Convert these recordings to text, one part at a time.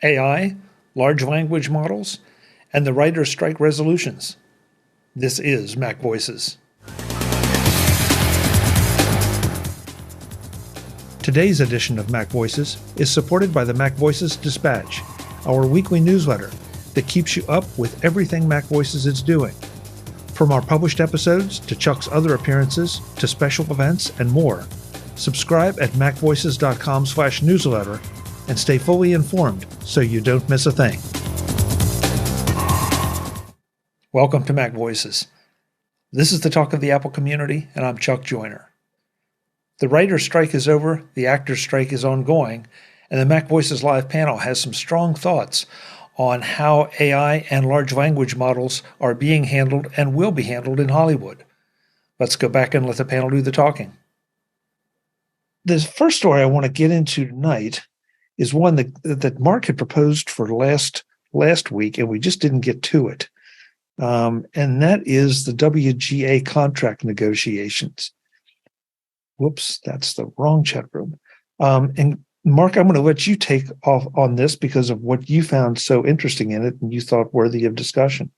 AI, large language models, and the writer's strike resolutions. This is Mac Voices. Today's edition of Mac Voices is supported by the Mac Voices Dispatch, our weekly newsletter that keeps you up with everything Mac Voices is doing. From our published episodes to Chuck's other appearances to special events and more, subscribe at macvoices.com/newsletter and stay fully informed so you don't miss a thing. Welcome to Mac Voices. This is the talk of the Apple community, and I'm Chuck Joyner. The writer's strike is over, the actor's strike is ongoing, and the Mac Voices Live panel has some strong thoughts on how AI and large language models are being handled and will be handled in Hollywood. Let's go back and let the panel do the talking. The first story I want to get into tonight is one that Mark had proposed for last week, and we just didn't get to it. And that is the WGA contract negotiations. Whoops, that's the wrong chat room. And Mark, I'm going to let you take off on this because of what you found so interesting in it and you thought worthy of discussion.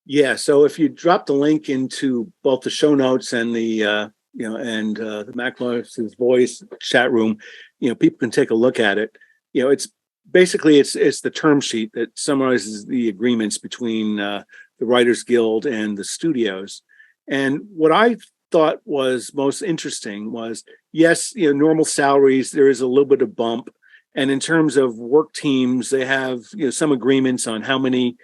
Yeah, so if you drop the link into both the show notes and the the MacVoices Voice chat room, people can take a look at it. It's basically it's the term sheet that summarizes the agreements between the Writers Guild and the studios. And what I thought was most interesting was, yes, normal salaries, there is a little bit of bump. And in terms of work teams, they have, some agreements on how many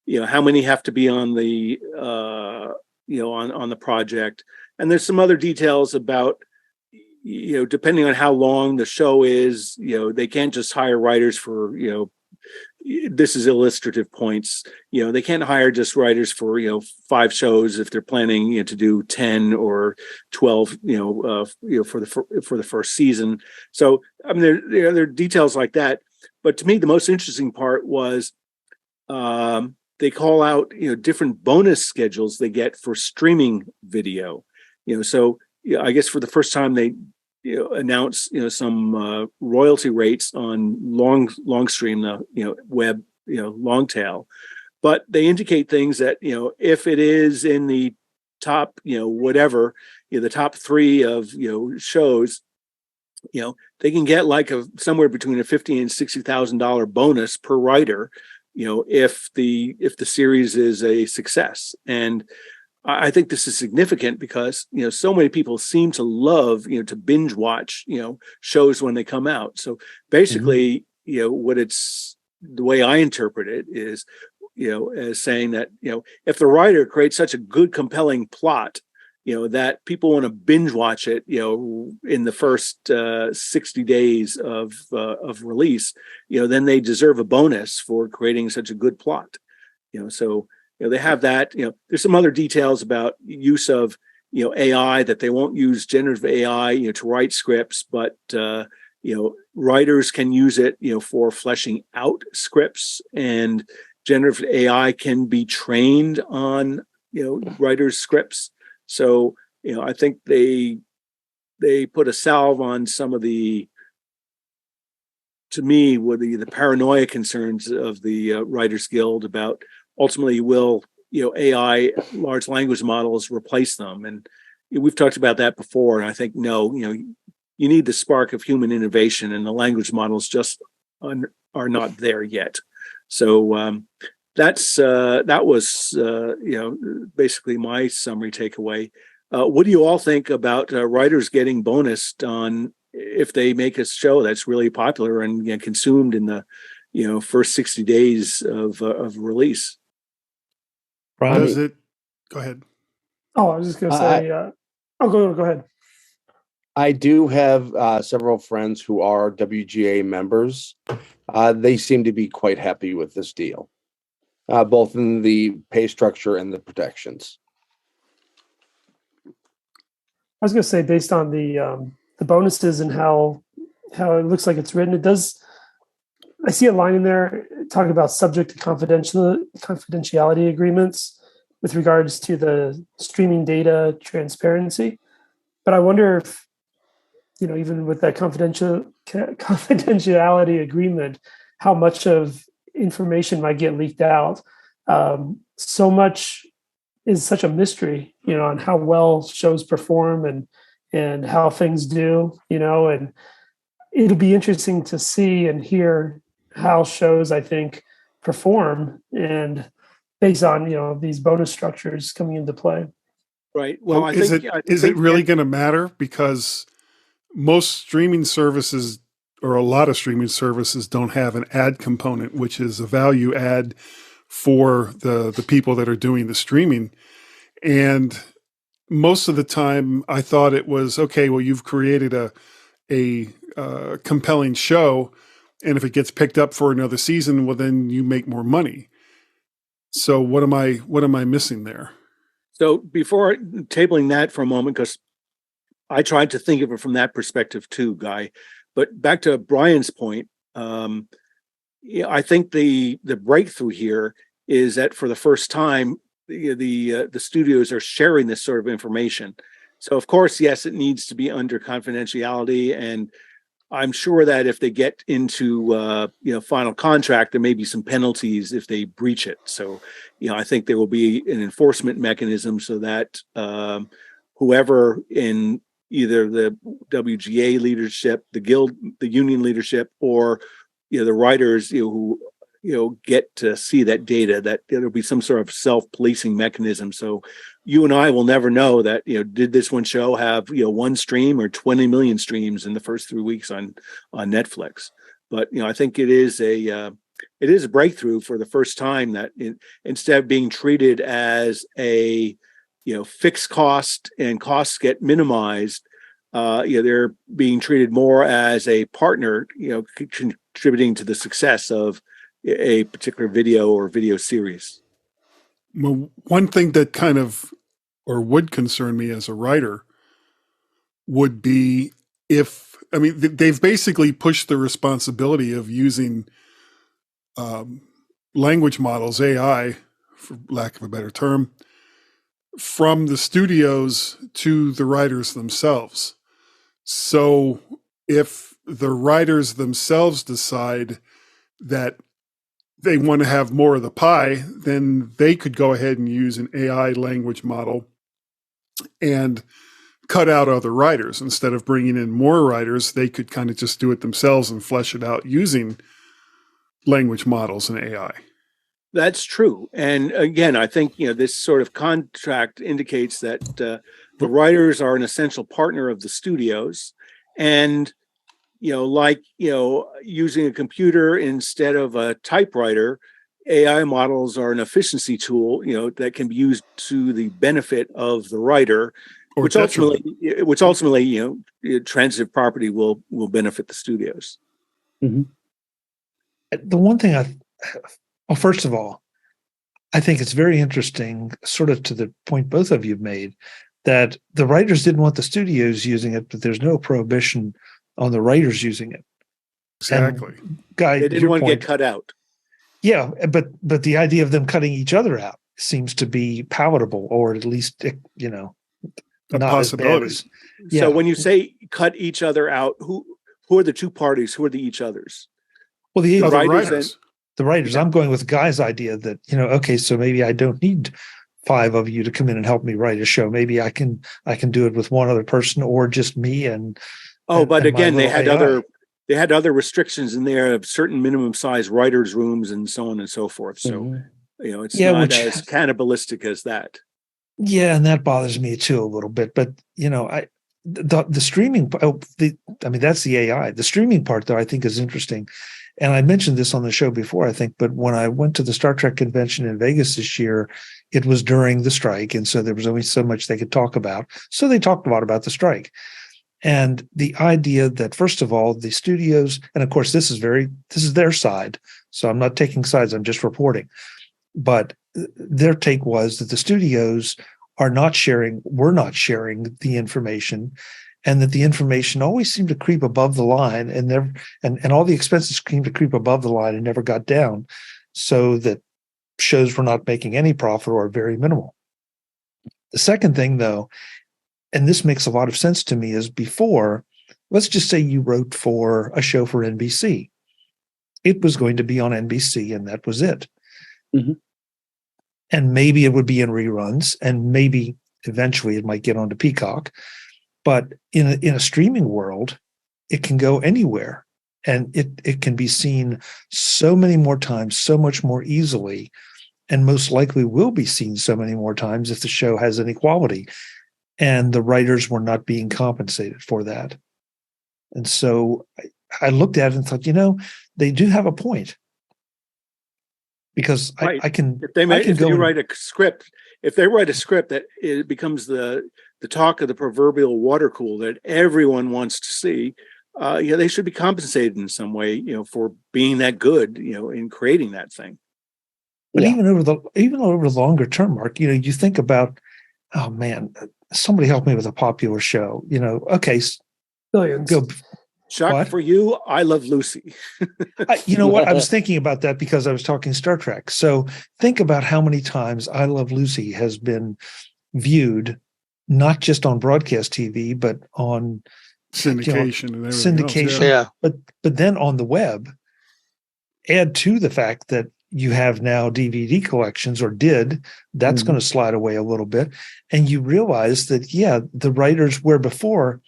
have to be on the, on the project. And there's some other details about, depending on how long the show is, they can't just hire writers for, this is illustrative points. They can't hire just writers for 5 shows if they're planning to do 10 or 12 for the first season. So I mean there are details like that. But to me the most interesting part was they call out different bonus schedules they get for streaming video. So I guess for the first time they announce some royalty rates on long stream, web, long tail, but they indicate things that if it is in the top whatever the top 3 of shows, they can get like somewhere between a $50,000 and $60,000 bonus per writer if the series is a success. And I think this is significant because, so many people seem to love, to binge watch, shows when they come out. So basically, what it's the way I interpret it is, as saying that, if the writer creates such a good, compelling plot, that people want to binge watch it, in the first 60 days of release, then they deserve a bonus for creating such a good plot, so. They have that. There's some other details about use of, AI, that they won't use generative AI, to write scripts, but writers can use it, for fleshing out scripts, and generative AI can be trained on, writers' scripts. So, I think they put a salve on some of the, to me, were the paranoia concerns of the Writers Guild about. Ultimately, will AI, large language models, replace them? And we've talked about that before. And I think no, you need the spark of human innovation, and the language models just are not there yet. So that was basically my summary takeaway. What do you all think about writers getting bonused on if they make a show that's really popular and consumed in the first 60 days of release? Does it? Go ahead. Oh, I was just going to say. Go ahead. I do have several friends who are WGA members. They seem to be quite happy with this deal, both in the pay structure and the protections. I was going to say, based on the bonuses and how it looks like it's written, it does. I see a line in there talking about subject to confidentiality agreements with regards to the streaming data transparency. But I wonder if, even with that confidentiality agreement, how much of information might get leaked out. So much is such a mystery, on how well shows perform and how things do, and it'll be interesting to see and hear how shows, I think, perform, and based on, these bonus structures coming into play. Right. Well, I is think it really going to matter? Because most streaming services, or a lot of streaming services, don't have an ad component, which is a value add for the people that are doing the streaming. And most of the time I thought it was, okay, well, you've created a compelling show, and if it gets picked up for another season, well, then you make more money. So what am I missing there? so. Before tabling that for a moment, because I tried to think of it from that perspective too, Guy. But back to Brian's point, I think the breakthrough here is that for the first time, the studios are sharing this sort of information. So of course, yes, it needs to be under confidentiality, and I'm sure that if they get into final contract, there may be some penalties if they breach it. So I think there will be an enforcement mechanism so that whoever in either the WGA leadership, the guild, the union leadership, or the writers who get to see that data, that there'll be some sort of self-policing mechanism. So you and I will never know that, did this one show have, one stream or 20 million streams in the first 3 weeks on Netflix. But, I think it is a breakthrough for the first time that instead of being treated as a, fixed cost and costs get minimized, they're being treated more as a partner, contributing to the success of a particular video or video series. Well, one thing that kind of, or would concern me as a writer, would be they've basically pushed the responsibility of using language models, AI, for lack of a better term, from the studios to the writers themselves. So if the writers themselves decide that they want to have more of the pie, then they could go ahead and use an AI language model and cut out other writers. Instead of bringing in more writers, they could kind of just do it themselves and flesh it out using language models and AI. That's true. And again, I think, this sort of contract indicates that the writers are an essential partner of the studios. And, using a computer instead of a typewriter, AI models are an efficiency tool, that can be used to the benefit of the writer, which ultimately, transitive property will benefit the studios. Mm-hmm. The one thing well, first of all, I think it's very interesting, sort of to the point both of you made, that the writers didn't want the studios using it, but there's no prohibition on the writers using it. Exactly. And, Guy, They didn't want to get cut out. Yeah, but the idea of them cutting each other out seems to be palatable, or at least, a not possibility. as bad as, So when you say cut each other out, who are the two parties? Who are the each others? well, the Other writers writers. the writers. I'm going with Guy's idea that, okay, so maybe I don't need 5 of you to come in and help me write a show. Maybe I can do it with one other person, or just me and. But again, they had AI. other restrictions in there of certain minimum size writers' rooms and so on and so forth. So, Mm-hmm. it's not as cannibalistic as that. Yeah, and that bothers me too a little bit. But the streaming, that's the AI. The streaming part, though, I think is interesting. And I mentioned this on the show before, I think, but when I went to the Star Trek convention in Vegas this year, it was during the strike, and so there was only so much they could talk about. So they talked a lot about the strike. And the idea that, first of all, the studios, and of course, this is their side. So I'm not taking sides, I'm just reporting. But their take was that the studios were not sharing the information, and that the information always seemed to creep above the line, and all the expenses seemed to creep above the line and never got down, so that shows were not making any profit or very minimal. The second thing, though, and this makes a lot of sense to me, is before, let's just say you wrote for a show for NBC, it was going to be on NBC, and that was it. Mhm. And maybe it would be in reruns, and maybe eventually it might get onto Peacock. But in a streaming world, it can go anywhere, and it can be seen so many more times, so much more easily, and most likely will be seen so many more times if the show has any quality. And the writers were not being compensated for that. And so I looked at it and thought, they do have a point. Because Right. I can If they I can go and- write a script, that it becomes the talk of the proverbial water cooler that everyone wants to see, they should be compensated in some way, for being that good, in creating that thing. But Yeah. even over the longer term, Mark, you think about, oh man, somebody help me with a popular show. Okay, Billions. go. Chuck, What? for you, I Love Lucy. You know what? I was thinking about that because I was talking Star Trek. So think about how many times I Love Lucy has been viewed, not just on broadcast TV, but on Syndication and everything syndication. else. Yeah. But then on the web, add to the fact that you have now DVD collections, or did, that's Mhm. going to slide away a little bit. And you realize that, the writers were before,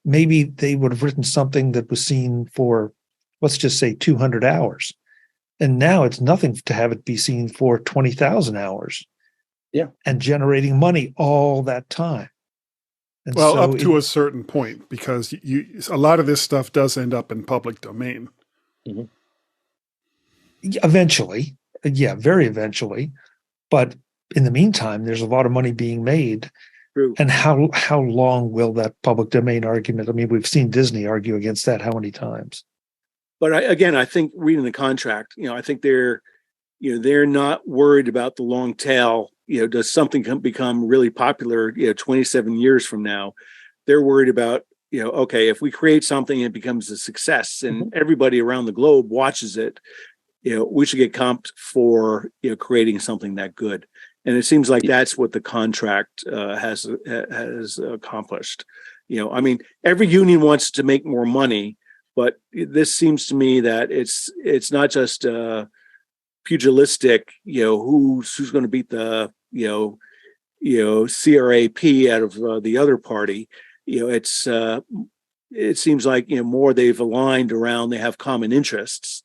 maybe they would have written something that was seen for, let's just say 200 hours. And now it's nothing to have it be seen for 20,000 hours. Yeah. And generating money all that time. And Well, so up to a certain point, because a lot of this stuff does end up in public domain. eventually, very eventually. But in the meantime, there's a lot of money being made. True. And how long will that public domain argument? I mean, we've seen Disney argue against that how many times? But I think reading the contract, I think they're not worried about the long tail. Does something become really popular, 27 years from now? They're worried about, okay, if we create something and it becomes a success and everybody around the globe watches it, we should get comped for, creating something that good. And it seems like that's what the contract has accomplished. I mean, every union wants to make more money, but this seems to me that it's not just pugilistic, who's going to beat the CRAP out of the other party. It seems like more they've aligned around. They have common interests.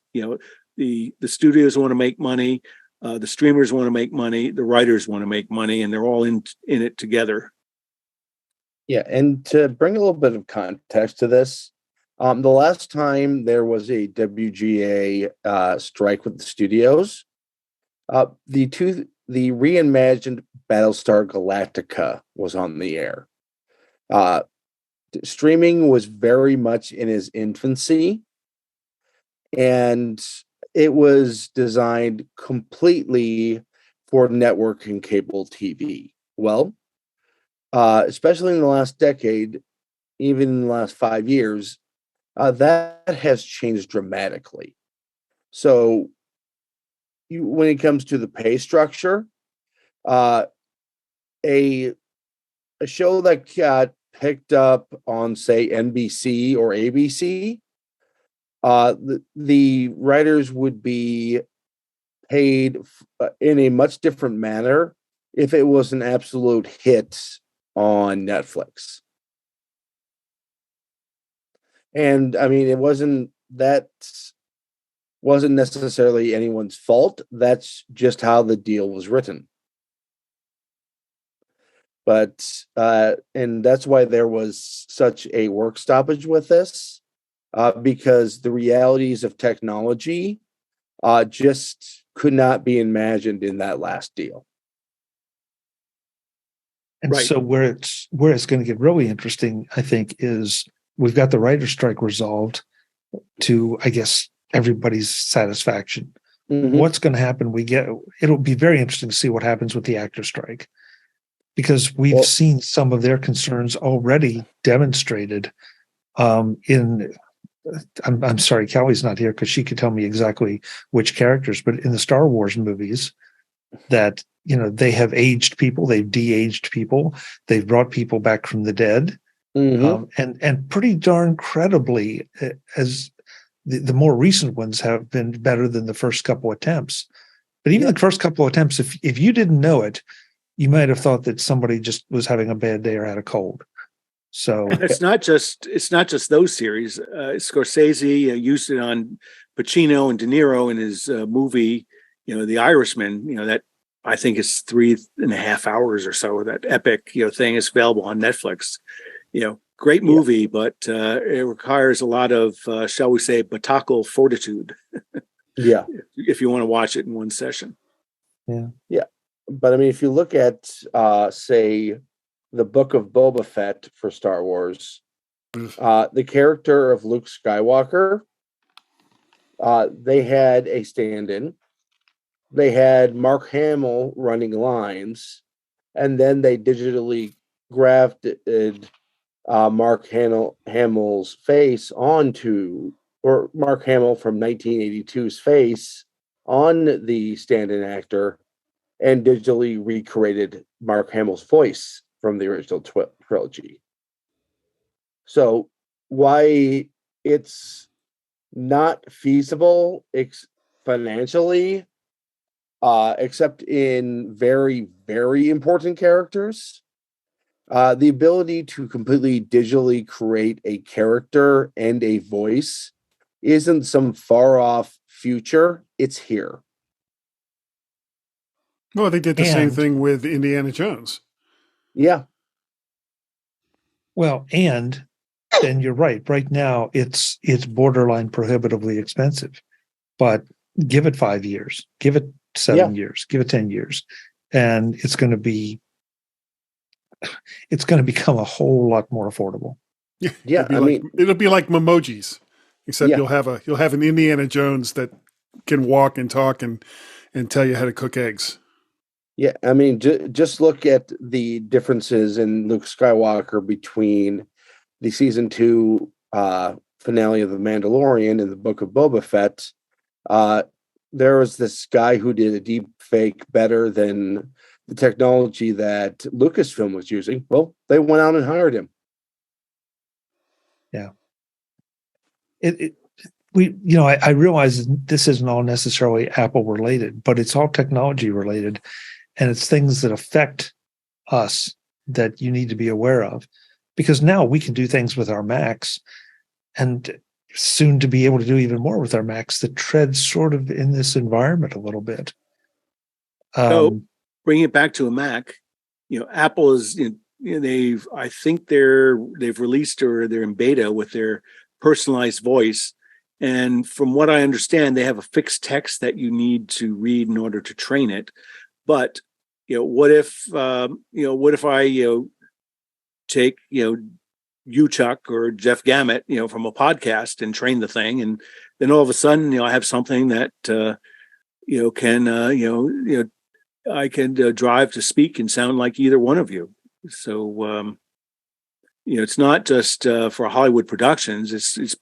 The studios want to make money, the streamers want to make money, the writers want to make money, and they're all in it together. Yeah, and to bring a little bit of context to this, the last time there was a WGA strike with the studios, the reimagined Battlestar Galactica was on the air. Streaming was very much in its infancy, and it was designed completely for network and cable TV. Well, especially in the last decade, even in the last 5 years, that has changed dramatically. So when it comes to the pay structure, a show that got picked up on, say, NBC or ABC, the writers would be paid in a much different manner if it was an absolute hit on Netflix. And I mean, it wasn't necessarily anyone's fault. That's just how the deal was written. But and that's why there was such a work stoppage with this, because the realities of technology just could not be imagined in that last deal. And Right. so where it's going to get really interesting, I think, is we've got the writer's strike resolved to, I guess, everybody's satisfaction. Mm-hmm. What's going to happen? It'll be very interesting to see what happens with the actor strike, because we've seen some of their concerns already demonstrated in. I'm sorry, Callie's not here because she could tell me exactly which characters, but in the Star Wars movies, that they have aged people, they've de-aged people, they've brought people back from the dead, Mm-hmm. and pretty darn credibly, as the more recent ones have been better than the first couple attempts. But even the first couple attempts, if you didn't know it, you might have thought that somebody just was having a bad day or had a cold. So it's not just those series. Scorsese used it on Pacino and De Niro in his movie, The Irishman. That I think is 3.5 hours or so. That epic thing is available on Netflix. Great movie, but it requires a lot of shall we say batacal fortitude. Yeah. If you want to watch it in one session. Yeah. But I mean, if you look at say the Book of Boba Fett for Star Wars, the character of Luke Skywalker, they had a stand-in. They had Mark Hamill running lines, and then they digitally grafted Mark Hamill's face onto, or Mark Hamill from 1982's face on the stand-in actor, and digitally recreated Mark Hamill's voice from the original trilogy. So why it's not feasible financially, except in very, very important characters, the ability to completely digitally create a character and a voice isn't some far off future. It's here. Well, they did the same thing with Indiana Jones. Yeah. Well, and you're right. Right now, it's borderline prohibitively expensive. But give it 5 years, give it 7 years, give it 10 years, and it's going to become a whole lot more affordable. Yeah, it'll be like Memojis, except you'll have an Indiana Jones that can walk and talk and tell you how to cook eggs. Yeah, I mean, just look at the differences in Luke Skywalker between the season 2 finale of The Mandalorian and the Book of Boba Fett. There was this guy who did a deep fake better than the technology that Lucasfilm was using. Well, they went out and hired him. Yeah. I realize this isn't all necessarily Apple related, but it's all technology related, and it's things that affect us that you need to be aware of, because now we can do things with our Macs, and soon to be able to do even more with our Macs that tread sort of in this environment a little bit. So bringing it back to a Mac, Apple is, I think they've released, or they're in beta with their personalized voice. And from what I understand, they have a fixed text that you need to read in order to train it. But, what if I, take, you, Chuck, or Jeff Gamet, from a podcast and train the thing. And then all of a sudden, I have something that, I can drive to speak and sound like either one of you. So, it's not just for Hollywood productions. It's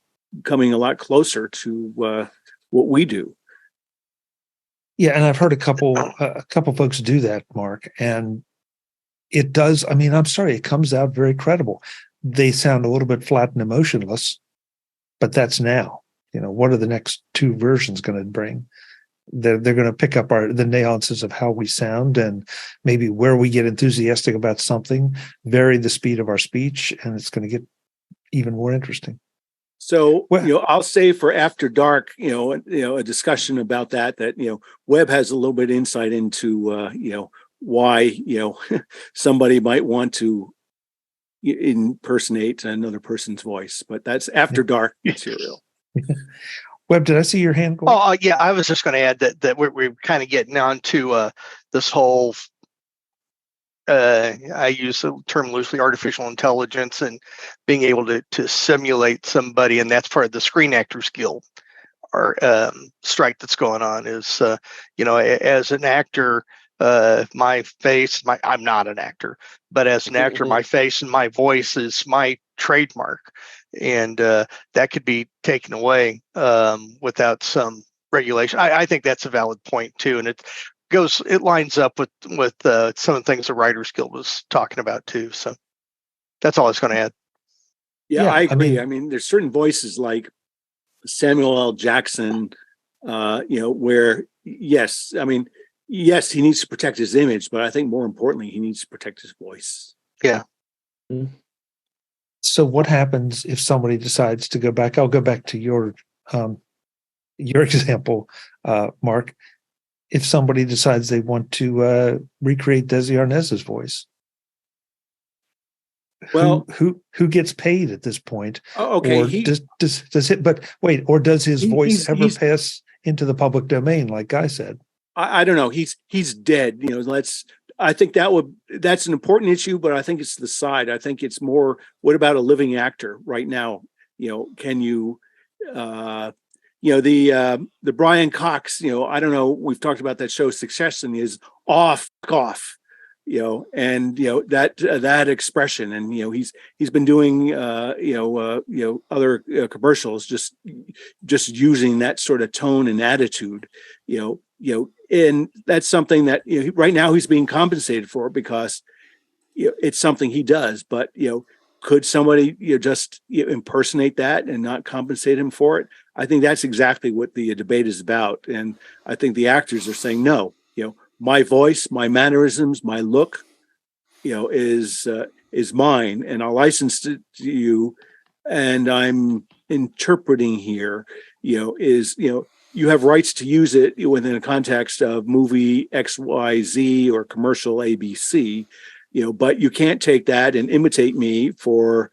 coming a lot closer to what we do. Yeah, and I've heard a couple folks do that, Mark, and it does. I mean, I'm sorry, it comes out very credible. They sound a little bit flat and emotionless, but that's now. What are the next 2 versions going to bring? They're going to pick up the nuances of how we sound, and maybe where we get enthusiastic about something, vary the speed of our speech, and it's going to get even more interesting. So, I'll say for After Dark, a discussion about that, Webb has a little bit of insight into, why, somebody might want to impersonate another person's voice, but that's After Dark material. Webb, did I see your hand go? Oh, yeah. I was just going to add that we're kind of getting on to this whole, I use the term loosely, artificial intelligence, and being able to simulate somebody. And that's part of the Screen Actors Guild or strike that's going on is, as an actor, my face, I'm not an actor, but as an actor, my face and my voice is my trademark. And that could be taken away without some regulation. I think that's a valid point too, and it lines up with some of the things the Writers Guild was talking about too. So that's all I was going to add. Yeah, I agree. I mean, there's certain voices like Samuel L. Jackson, where yes, I mean, yes, he needs to protect his image, but I think more importantly, he needs to protect his voice. Yeah. So what happens if somebody decides to go back? I'll go back to your example, Mark. If somebody decides they want to recreate Desi Arnaz's voice, Well, who gets paid at this point? Okay, or does it? But wait, or does his voice ever pass into the public domain? Like Guy said, I don't know. He's dead. I think that's an important issue, but I think it's the side. I think it's more, what about a living actor right now? Can you, the Brian Cox, I don't know. We've talked about that show Succession is off, and that expression, and he's been doing other commercials, just using that sort of tone and attitude, and that's something that right now he's being compensated for because it's something he does. But could somebody just impersonate that and not compensate him for it? I think that's exactly what the debate is about, and I think the actors are saying no. My voice, my mannerisms, my look, is mine, and I'll license it to you, and I'm interpreting here. You have rights to use it within a context of movie XYZ or commercial ABC, but you can't take that and imitate me for,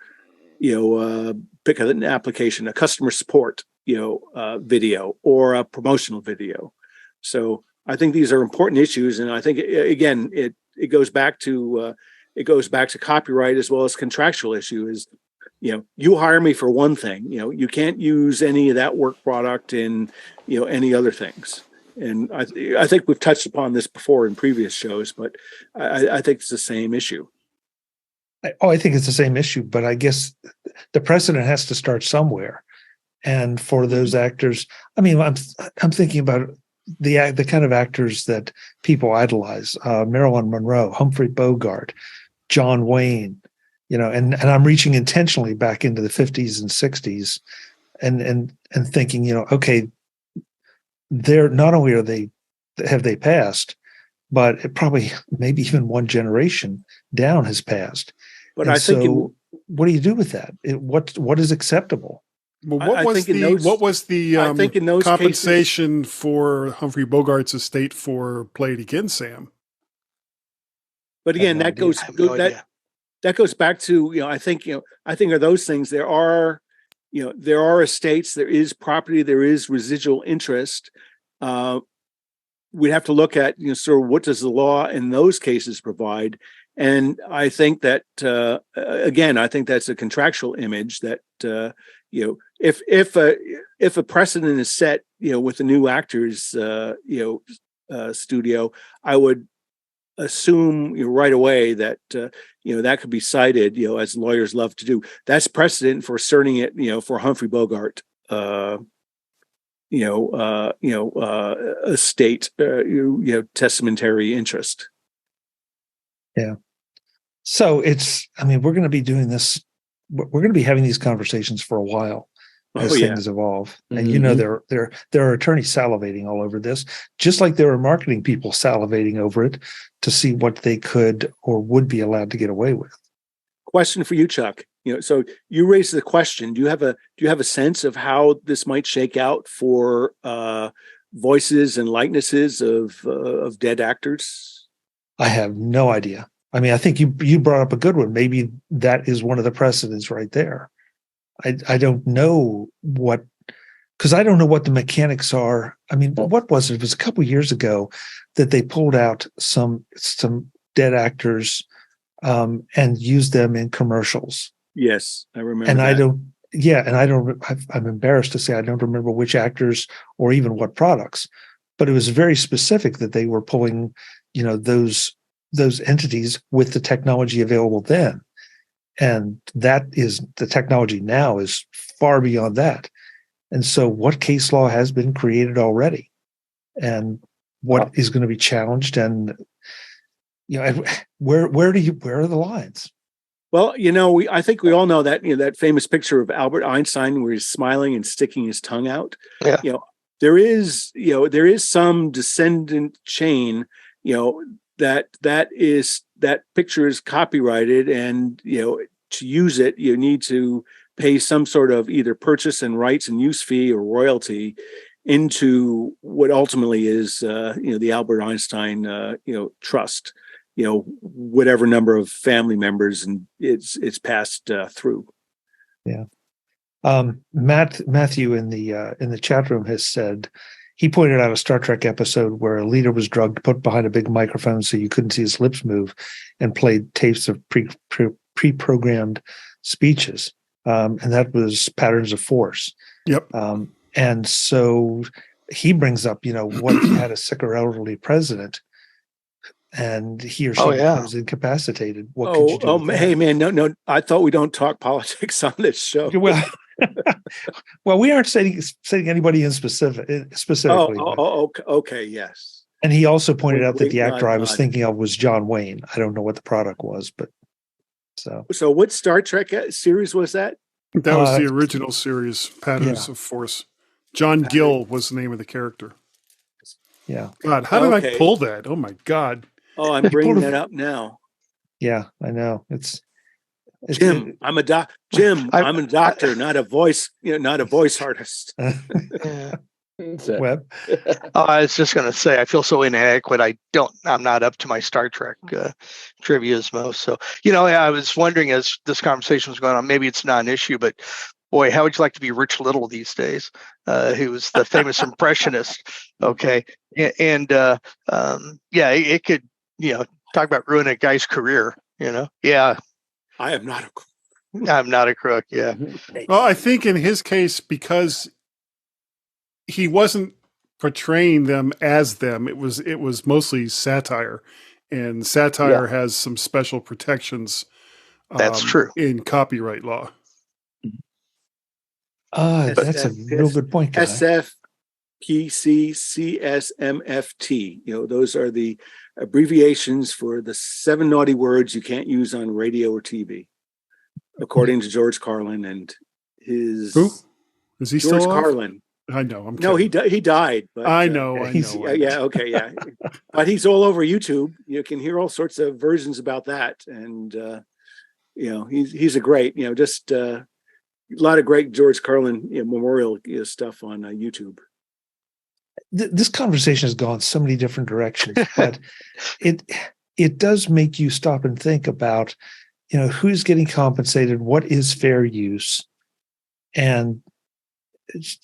pick an application, a customer support, video or a promotional video. So I think these are important issues, and I think again it goes back to copyright as well as contractual issue. Is you hire me for one thing, you can't use any of that work product in any other things. And I think we've touched upon this before in previous shows, but I think it's the same issue. I think it's the same issue, but I guess the precedent has to start somewhere. And for those actors, I mean, I'm thinking about the kind of actors that people idolize: Marilyn Monroe, Humphrey Bogart, John Wayne. And I'm reaching intentionally back into the 50s and 60s, and thinking, okay, they're not only have they passed, but it probably maybe even one generation down has passed. But and I think what do you do with that? What is acceptable? Well, what was the compensation for Humphrey Bogart's estate for Play It Again, Sam? But again, that goes back to I think of those things. There are estates, there is property, there is residual interest. We'd have to look at sort of what does the law in those cases provide. And I think that again, I think that's a contractual image that if a precedent is set with the new actors studio, I would assume right away that that could be cited as lawyers love to do. That's precedent for asserting it for Humphrey Bogart estate testamentary interest. Yeah. So we're going to be doing this. We're going to be having these conversations for a while as things evolve. And there are attorneys salivating all over this, just like there are marketing people salivating over it to see what they could or would be allowed to get away with. Question for you, Chuck. So you raised the question. Do you have a sense of how this might shake out for voices and likenesses of dead actors? I have no idea. I mean, I think you brought up a good one. Maybe that is one of the precedents right there. I don't know because I don't know what the mechanics are. I mean, what was it? It was a couple of years ago that they pulled out some dead actors and used them in commercials. Yes, I remember. And that. I'm embarrassed to say I don't remember which actors or even what products, but it was very specific that they were pulling, those entities with the technology available then. And that is the technology now is far beyond that. And so what case law has been created already and what is going to be challenged, and where are the lines? Well, I think we all know that, that famous picture of Albert Einstein where he's smiling and sticking his tongue out. Yeah. There is some descendant chain, that picture is copyrighted, and, to use it, you need to pay some sort of either purchase and rights and use fee or royalty into what ultimately is, the Albert Einstein, trust, whatever number of family members, and it's passed through. Yeah. Matthew in the chat room has said he pointed out a Star Trek episode where a leader was drugged, put behind a big microphone so you couldn't see his lips move, and played tapes of pre-programmed speeches. And that was Patterns of Force. Yep. And so he brings up, what if you had a sick or elderly president and he or she becomes incapacitated? What could you do? Hey, man, no. I thought we don't talk politics on this show. Well, we aren't setting anybody in specifically. Okay, yes. And he also pointed out that the actor I was thinking of was John Wayne. I don't know what the product was, but so what Star Trek series was that? That was the original series, Patterns of Force. John Gill was the name of the character. Yeah. God, how did I pull that? Oh my God. Oh, I'm bringing that up now. Yeah, I know. It's Jim. I'm a doctor, not a voice, not a voice artist. Web. I was just going to say, I feel so inadequate. I'm not up to my Star Trek trivia as most. So, I was wondering as this conversation was going on, maybe it's not an issue, but boy, how would you like to be Rich Little these days? Who was the famous impressionist. Okay. And it could, talk about ruining a guy's career, Yeah. I am not a crook. I'm not a crook. Yeah. Well, I think in his case, because he wasn't portraying them as them, it was mostly satire, and satire has some special protections. That's true in copyright law. That's a real good point, guy. SFPC, CSMFT. Those are the abbreviations for the 7 naughty words you can't use on radio or TV, according to George Carlin and his. Who is he? George still alive? Carlin. I know. No, he died. But, I know. Yeah. Okay. Yeah. But he's all over YouTube. You can hear all sorts of versions about that, and he's a great. Just a lot of great George Carlin memorial stuff on YouTube. This conversation has gone so many different directions, but it does make you stop and think about, who's getting compensated, what is fair use, and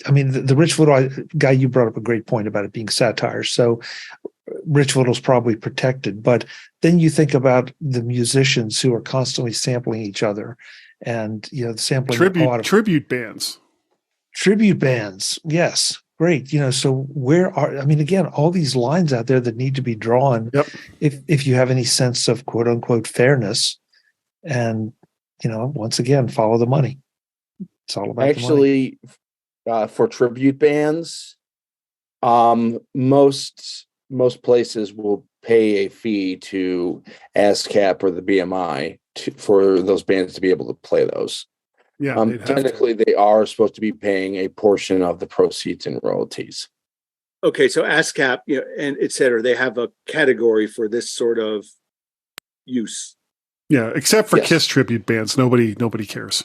I mean, the Rich Little guy, you brought up a great point about it being satire. So Rich Little's probably protected, but then you think about the musicians who are constantly sampling each other, and sampling tribute bands. Tribute bands, yes, great. So again, all these lines out there that need to be drawn. Yep. If you have any sense of quote unquote fairness, and once again, follow the money. It's all about actually. The money. For tribute bands, most places will pay a fee to ASCAP or the BMI for those bands to be able to play those. Yeah, technically they are supposed to be paying a portion of the proceeds in royalties. Okay, so ASCAP, and et cetera, they have a category for this sort of use. Yeah, except for KISS tribute bands, nobody cares.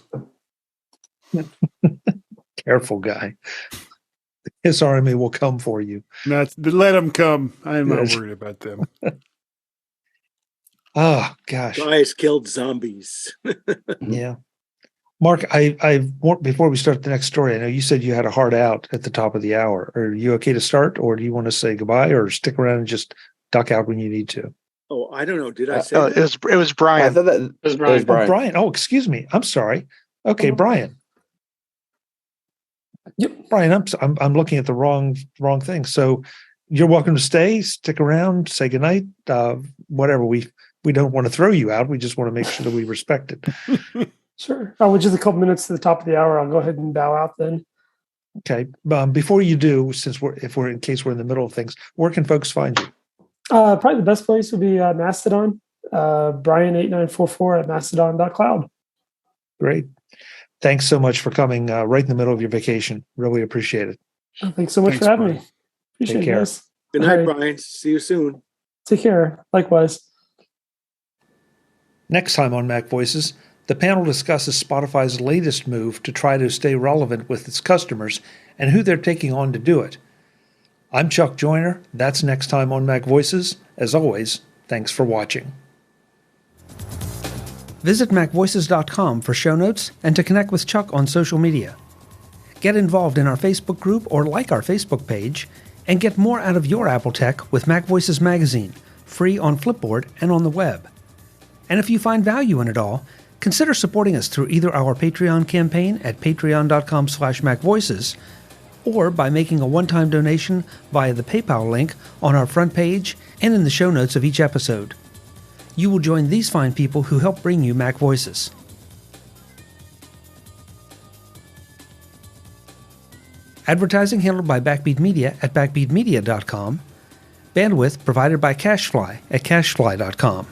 Careful, guy. His army will come for you. Let them come. I'm not worried about them. Oh, gosh. Guys killed zombies. Yeah. Mark, before we start the next story, I know you said you had a hard out at the top of the hour. Are you okay to start, or do you want to say goodbye, or stick around and just duck out when you need to? Oh, I don't know. Did I say that? It was Brian. I thought that it was Brian. Oh, Brian. Oh, excuse me. I'm sorry. Okay, Brian. Yep, Brian. I'm looking at the wrong thing. So you're welcome to stay, stick around, say goodnight. Whatever. We don't want to throw you out. We just want to make sure that we respect it. Sure. Which is a couple minutes to the top of the hour. I'll go ahead and bow out then. Okay. Before you do, in case we're in the middle of things, where can folks find you? Probably the best place would be Mastodon. Brian8944 at mastodon.cloud. Great. Thanks so much for coming right in the middle of your vacation. Really appreciate it. Thanks so much Thanks, for having Brian. me. Appreciate Take it, care. guys. Good night, All right. Brian. See you soon. Take care. Likewise. Next time on Mac Voices, the panel discusses Spotify's latest move to try to stay relevant with its customers and who they're taking on to do it. I'm Chuck Joyner. That's next time on Mac Voices. As always, thanks for watching. Visit MacVoices.com for show notes and to connect with Chuck on social media. Get involved in our Facebook group or like our Facebook page, and get more out of your Apple tech with Mac Voices Magazine, free on Flipboard and on the web. And if you find value in it all, consider supporting us through either our Patreon campaign at patreon.com/MacVoices or by making a one-time donation via the PayPal link on our front page and in the show notes of each episode. You will join these fine people who help bring you Mac Voices. Advertising handled by Backbeat Media at backbeatmedia.com. Bandwidth provided by CacheFly at cachefly.com.